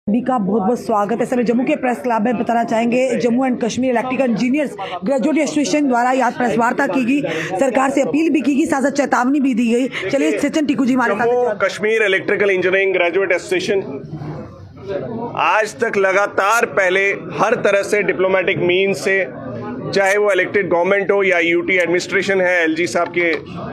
सभी का बहुत बहुत स्वागत है। समय जम्मू के प्रेस क्लब में बताना चाहेंगे, Jammu and Kashmir electrical engineers graduate association द्वारा याद प्रेस वार्ता की गई, सरकार से अपील भी की गई, साथ साथ चेतावनी भी दी गई। चलिए सचिन टिक्कू जी हमारे साथ। Kashmir electrical engineering graduate association आज तक लगातार पहले हर तरह से डिप्लोमेटिक मीन से, चाहे वो इलेक्टेड गवर्नमेंट हो या यूटी एडमिनिस्ट्रेशन है एलजी साहब के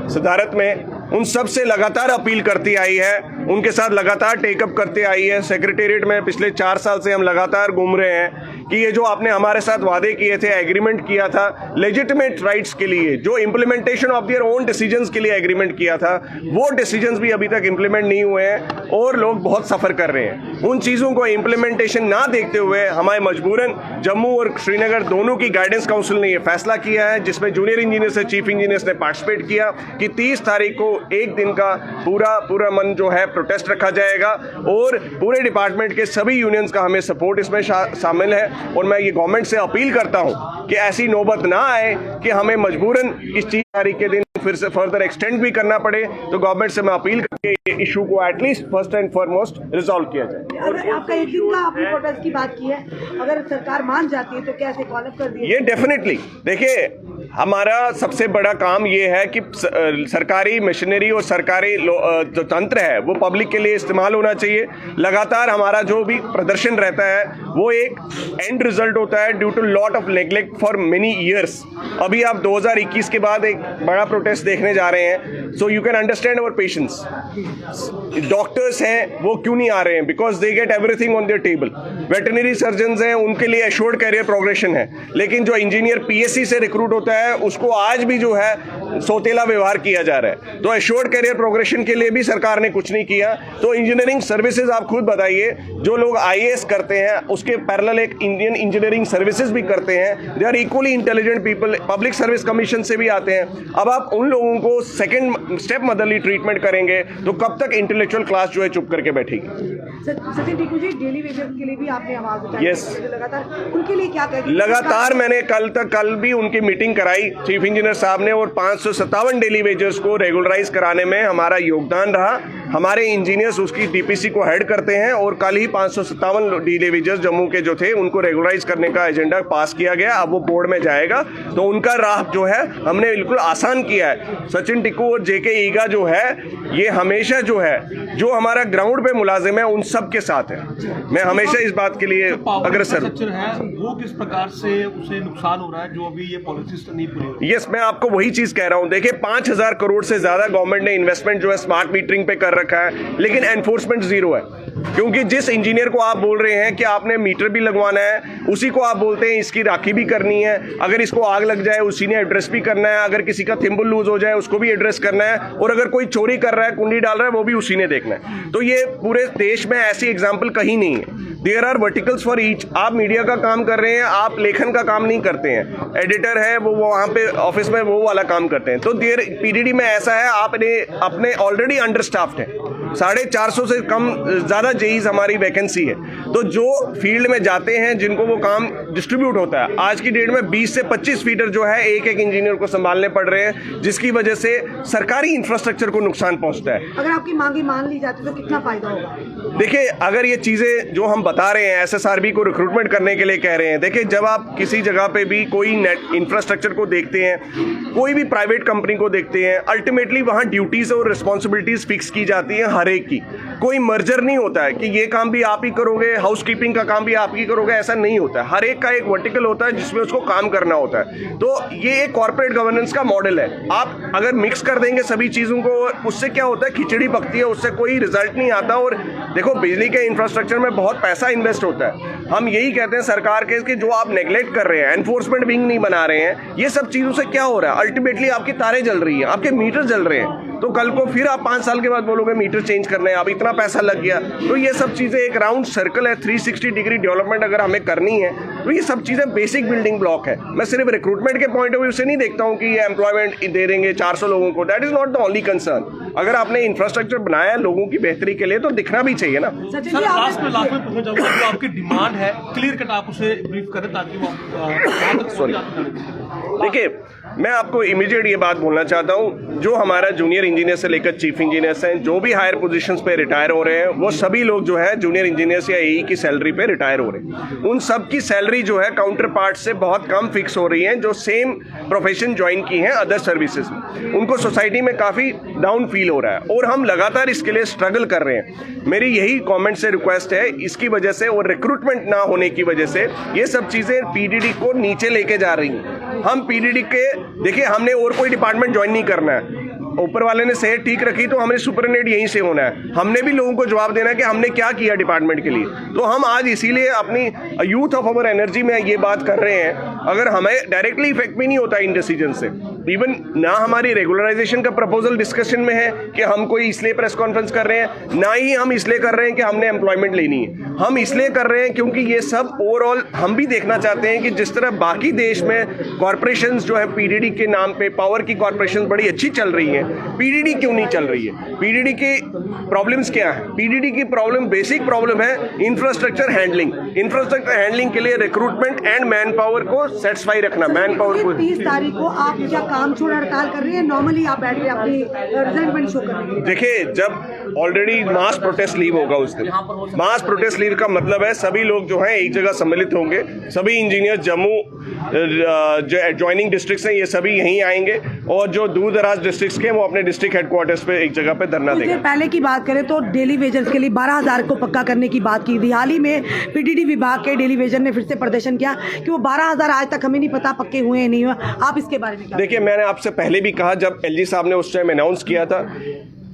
सदारत में, उन सब से लगातार अपील करती आई है, उनके साथ लगातार टेकअप करते आई है। सेक्रेटेरिएट में पिछले 4 साल से हम लगातार घूम रहे हैं कि ये जो आपने हमारे साथ वादे किए थे, एग्रीमेंट किया था लेजिटिमेट राइट्स के लिए, जो implementation of their own decisions के लिए एग्रीमेंट किया था, वो डिसीजंस भी अभी तक इम्प्लीमेंट नहीं हुए हैं और लोग बहुत सफ़र कर रहे हैं। उन चीज़ों को इम्प्लीमेंटेशन ना देखते हुए हमारे मजबूरन जम्मू और श्रीनगर दोनों की गाइडेंस काउंसिल ने ये फैसला किया है, जिसमें जूनियर इंजीनियर से चीफ इंजीनियर्स ने पार्टिसिपेट किया कि 30 तारीख को एक दिन का पूरा मन जो है प्रोटेस्ट रखा जाएगा और पूरे डिपार्टमेंट के सभी यूनियंस का हमें सपोर्ट इसमें शामिल है। और मैं ये गवर्नमेंट से अपील करता हूं कि ऐसी नौबत ना आए कि हमें मजबूरन इस 30 तारीख के दिन फिर से फर्दर एक्सटेंड भी करना पड़े। तो गवर्नमेंट से मैं अपील करके ये इशू को at least first and foremost resolve किया जाए। अगर आपका एक दिन का आपने प्रोटेस्ट की बात की है, अगर सरकार मान जाती है तो क्या ऐसे कॉल अप कर दिए? ये डेफिनेटली देखिए, हमारा सबसे बड़ा काम ये है कि सरकारी मशीनरी और सरकारी जो तंत्र है वो पब्लिक के लिए इस्तेमाल होना चाहिए। लगातार हमारा जो भी प्रदर्शन रहता है वो एक एंड रिजल्ट होता है due to lot of neglect for many years. अभी आप 2021 के बाद एक बड़ा प्रोटेस्ट देखने जा रहे हैं, so you can understand our patience. Doctors हैं वो क्यों नहीं आ रहे हैं? Because they get everything on their table. Veterinary surgeons हैं, उनके लिए एश्योर्ड कैरियर प्रोग्रेशन है, लेकिन जो इंजीनियर पीएससी से रिक्रूट होता है उसको आज भी जो है सोतेला व्यवहार किया जा रहा है। तो एश्योर्ड कैरियर प्रोग्रेशन के लिए भी सरकार ने कुछ नहीं किया। तो इंजीनियरिंग सर्विसेज आप खुद बताइए, जो लोग आईएएस करते हैं उसके पैरेलल एक इंडियन इंजीनियरिंग सर्विसेज भी करते हैं, they are equally intelligent people, public service commission से भी आते हैं। अब आप उन लोगों को सेकंड स्टेप मदरली ट्रीटमेंट करेंगे तो कब तक इंटेलेक्चुअल क्लास जो है चुप करके बैठेगी? सचिन टिक्कू जी, डेली वेजर्स के लिए भी आपने आवाज उठाई। यस, लगातार उनके लिए क्या कहेंगे? लगातार मैंने कल भी उनकी मीटिंग कराई चीफ इंजीनियर साहब ने, और 557 डेली वेजर्स को रेगुलराइज कराने में हमारा योगदान रहा। हमारे इंजीनियर्स उसकी डीपीसी को हेड करते हैं और कल ही 557 डेली वेजर्स जम्मू के जो थे उनको रेगुलराइज करने का एजेंडा पास किया गया। अब वो बोर्ड में जाएगा तो उनका राह जो है हमने बिल्कुल आसान किया है। सचिन टिक्कू और जेके ईगा जो है ये हमेशा जो है जो हमारा ग्राउंड पे मुलाजिम है उन सब के साथ है। मैं हमेशा इस बात के लिए अग्रसर है, वो किस प्रकार से उसे नुकसान हो रहा है जो अभी ये पॉलिसीज नहीं पूरी। यस, मैं आपको वही चीज कह रहा हूं। देखिए, 5000 करोड़ से ज्यादा गवर्नमेंट ने इन्वेस्टमेंट जो है स्मार्ट मीटरिंग पे कर रखा है, लेकिन एनफोर्समेंट जीरो है। क्योंकि जिस इंजीनियर को आप बोल रहे हैं कि आपने मीटर भी लगवाना है, उसी को आप बोलते हैं इसकी राखी भी करनी है, अगर इसको आग लग जाए उसी ने एड्रेस भी करना है, अगर किसी का थिम्बल लूज हो जाए उसको भी एड्रेस करना है, और अगर कोई चोरी कर रहा है, कुंडी डाल रहा है, वो भी उसी ने देखना है। तो ये पूरे देश में ऐसी एग्जाम्पल कहीं नहीं है। There are verticals for each. आप मीडिया का काम कर रहे हैं, आप लेखन का काम नहीं करते हैं, एडिटर है वो वहाँ पे ऑफिस में वो वाला काम करते हैं। तो देयर पीडीडी में ऐसा है, आपने अपने ऑलरेडी अंडर स्टाफ्ड है, 450 से कम ज़्यादा जेईज हमारी वैकेंसी है। तो जो फील्ड में जाते हैं जिनको वो काम डिस्ट्रीब्यूट होता है, आज की डेट में 20 से 25 फीटर जो है एक इंजीनियर को संभालने पड़ रहे हैं, जिसकी वजह से सरकारी इंफ्रास्ट्रक्चर को नुकसान पहुंचता है। अगर आपकी मांगी मान ली जाती तो कितना फायदा होगा? देखिए, अगर ये चीज़ें जो हम बता रहे हैं एसएसआरबी को रिक्रूटमेंट करने के लिए कह रहे हैं, देखिए जब आप किसी जगह पे भी कोई नेट इंफ्रास्ट्रक्चर को देखते हैं, कोई भी प्राइवेट कंपनी को देखते हैं, अल्टीमेटली वहाँ ड्यूटीज और रिस्पॉन्सिबिलिटीज फिक्स की जाती हैं हर एक की। कोई मर्जर नहीं होता है कि ये काम भी आप ही करोगे, हाउसकीपिंग का काम भी आप ही करोगे, ऐसा नहीं होता है। हर एक का एक वर्टिकल होता है जिसमें उसको काम करना होता है। तो ये एक कॉर्पोरेट गवर्नेंस का मॉडल है। आप अगर मिक्स कर देंगे सभी चीज़ों को, उससे क्या होता है, खिचड़ी पकती है, उससे कोई रिजल्ट नहीं आता। और देखो, बिजली के इंफ्रास्ट्रक्चर में बहुत पैसा इन्वेस्ट होता है। हम यही कहते हैं सरकार के कि जो आप नेग्लेक्ट कर रहे हैं, एनफोर्समेंट विंग नहीं बना रहे हैं, ये सब चीज़ों से क्या हो रहा है, अल्टीमेटली आपकी तारें जल रही हैं, आपके मीटर जल रहे हैं। तो कल को फिर आप 5 साल के बाद बोलोगे मीटर चेंज करने, अब इतना पैसा लग गया। तो ये सब चीज़ें एक राउंड सर्कल है। 360 डिग्री डेवलपमेंट अगर हमें करनी है तो ये सब चीज़ें बेसिक बिल्डिंग ब्लॉक है। मैं सिर्फ रिक्रूटमेंट के पॉइंट ऑफ व्यू से नहीं देखता हूँ कि ये एम्प्लॉयमेंट दे देंगे 400 लोगों को, that is not the only concern. अगर आपने इंफ्रास्ट्रक्चर बनाया है लोगों की बेहतरी के लिए तो दिखना भी चाहिए ना। सर, लास्ट में पूछना चाहूँगा, जो आपकी डिमांड है क्लियर कट आप उसे ब्रीफ करें ताकि वो देखिए, मैं आपको इमीडिएट ये बात बोलना चाहता हूँ, जो हमारा जूनियर इंजीनियर से लेकर चीफ इंजीनियर्स हैं, जो भी हायर पोजीशंस पे रिटायर हो रहे हैं, वो सभी लोग जो है जूनियर इंजीनियर्स या एई की सैलरी पे रिटायर हो रहे हैं। उन सब की सैलरी जो है काउंटर पार्ट से बहुत कम फिक्स हो रही है, जो सेम प्रोफेशन ज्वाइन की हैं अदर सर्विसेज में। उनको सोसाइटी में काफ़ी डाउन फील हो रहा है और हम लगातार इसके लिए स्ट्रगल कर रहे हैं। मेरी यही गवर्नमेंट से रिक्वेस्ट है, इसकी वजह से और रिक्रूटमेंट ना होने की वजह से ये सब चीज़ें पीडीडी को नीचे लेके जा रही हैं। हम पीडीडी के देखिए, हमने और कोई डिपार्टमेंट ज्वाइन नहीं करना है। ऊपर वाले ने सेहत ठीक रखी तो हमें सुपरिटेंडेंट यहीं से होना है। हमने भी लोगों को जवाब देना है कि हमने क्या किया डिपार्टमेंट के लिए। तो हम आज इसीलिए अपनी यूथ ऑफ अवर एनर्जी में ये बात कर रहे हैं। अगर हमें डायरेक्टली इफेक्ट भी नहीं होता इन डिसीजन से, इवन ना हमारी रेगुलराइजेशन का प्रपोजल डिस्कशन में है कि हम कोई इसलिए प्रेस कॉन्फ्रेंस कर रहे हैं, ना ही हम इसलिए कर रहे हैं कि हमने एम्प्लॉयमेंट लेनी है। हम इसलिए कर रहे हैं क्योंकि ये सब ओवरऑल हम भी देखना चाहते हैं कि जिस तरह बाकी देश में कॉरपोरेशंस जो है पीडीडी के नाम पे, पावर की कॉरपोरेशंस बड़ी अच्छी चल रही हैं, पीडीडी क्यों नहीं चल रही है? पीडीडी की प्रॉब्लम्स क्या है? पीडीडी की प्रॉब्लम, बेसिक प्रॉब्लम है इंफ्रास्ट्रक्चर हैंडलिंग। इंफ्रास्ट्रक्चर हैंडलिंग के लिए रिक्रूटमेंट एंड मैन पावर को सेटिस्फाई रखना। मैन पावर को 30 तारीख को आप क्या काम छोड़ हड़ताल कर रही है? नॉर्मली आप बैठ के अपनी रिजल्टमेंट शो कर रही है? देखिए, जब ऑलरेडी मास प्रोटेस्ट लीव होगा उस दिन, मास प्रोटेस्ट लीव का मतलब है सभी लोग जो हैं एक जगह सम्मिलित होंगे। सभी इंजीनियर जम्मू जो एडजॉइनिंग डिस्ट्रिक्ट्स हैं ये सभी यहीं आएंगे और जो दूर दराज डिस्ट्रिक्ट्स के वो अपने डिस्ट्रिक्ट हेडक्वार्टर्स पे एक जगह पे धरना देंगे। पहले की बात करें तो डेली वेजर्स के लिए 12,000 को पक्का करने की बात की थी। हाल ही में पीडीडी विभाग के डेली वेजर ने फिर से प्रदर्शन किया कि वो 12,000 आज तक हमें नहीं पता पक्के हुए हैं नहीं हुए। आप इसके बारे में क्या? देखिए, मैंने आपसे पहले भी कहा, जब एलजी साहब ने उस टाइम अनाउंस किया था,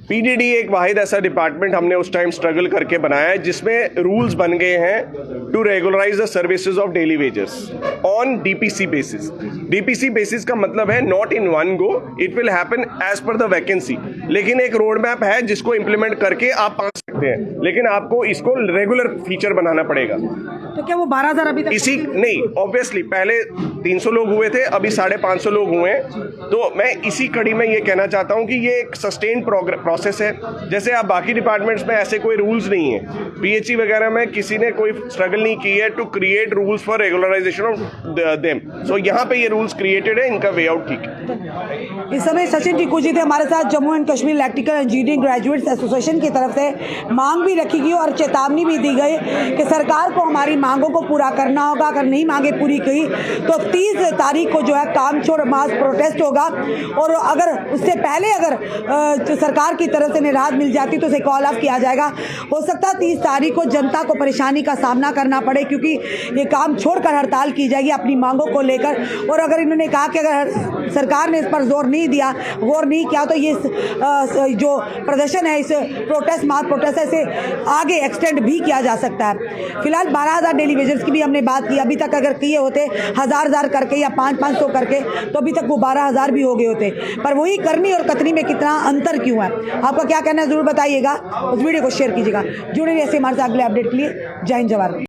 पीडीडी एक वाहिद ऐसा डिपार्टमेंट हमने उस टाइम स्ट्रगल करके बनाया है जिसमें रूल्स बन गए हैं to regularise the services of daily wagers on DPC basis. DPC basis का मतलब है not in one go, it will happen as per the vacancy. लेकिन एक रोड मैप है जिसको इंप्लीमेंट करके आप पा सकते हैं, लेकिन आपको इसको रेगुलर फीचर बनाना पड़ेगा। तो क्या वो 12,000 अभी तक इसी नहीं, ऑब्वियसली पहले 300 लोग हुए थे, अभी 550 लोग हुए हैं। तो मैं इसी कड़ी में ये कहना चाहता हूँ कि ये एक सस्टेन्ड प्रोसेस है। जैसे आप बाकी डिपार्टमेंट्स में ऐसे कोई रूल्स नहीं है, पीएचई वगैरह में किसी ने कोई स्ट्रगल नहीं की है to create rules for regularization of them. So यहाँ पे ये रूल्स क्रिएटेड है, इनका वे आउट ठीक है। इस समय सचिन टिक्कू जी थे हमारे साथ। Jammu and Kashmir electrical engineering graduates association की तरफ से मांग भी रखी गई और चेतावनी भी दी गई कि सरकार को हमारी मांगों को पूरा करना होगा। अगर नहीं मांगे पूरी की तो 30 तारीख को जो है काम छोड़ मास प्रोटेस्ट होगा। और अगर उससे पहले अगर सरकार की तरफ से निराद मिल जाती तो उसे कॉल ऑफ किया जाएगा। हो सकता है 30 तारीख को जनता को परेशानी का सामना करना पड़े, क्योंकि ये काम छोड़कर हड़ताल की जाएगी अपनी मांगों को लेकर। और अगर इन्होंने कहा कि अगर सरकार ने इस पर जोर नहीं दिया, गौर नहीं किया, तो ये जो प्रदर्शन है, इस प्रोटेस्ट मास प्रोटेस्ट है, इसे आगे एक्सटेंड भी किया जा सकता है। फिलहाल 12,000 डेली वेजर्स की भी हमने बात की। अभी तक अगर किए होते 1,000 करके या 500 करके तो अभी तक वो 12,000 भी हो गए होते। पर वही करनी और कतनी में कितना अंतर क्यों है? आपका क्या कहना है जरूर बताइएगा। उस वीडियो को शेयर कीजिएगा। जुड़े रहिए हमारे साथ अगले अपडेट के लिए। जय हिंद जवाहर।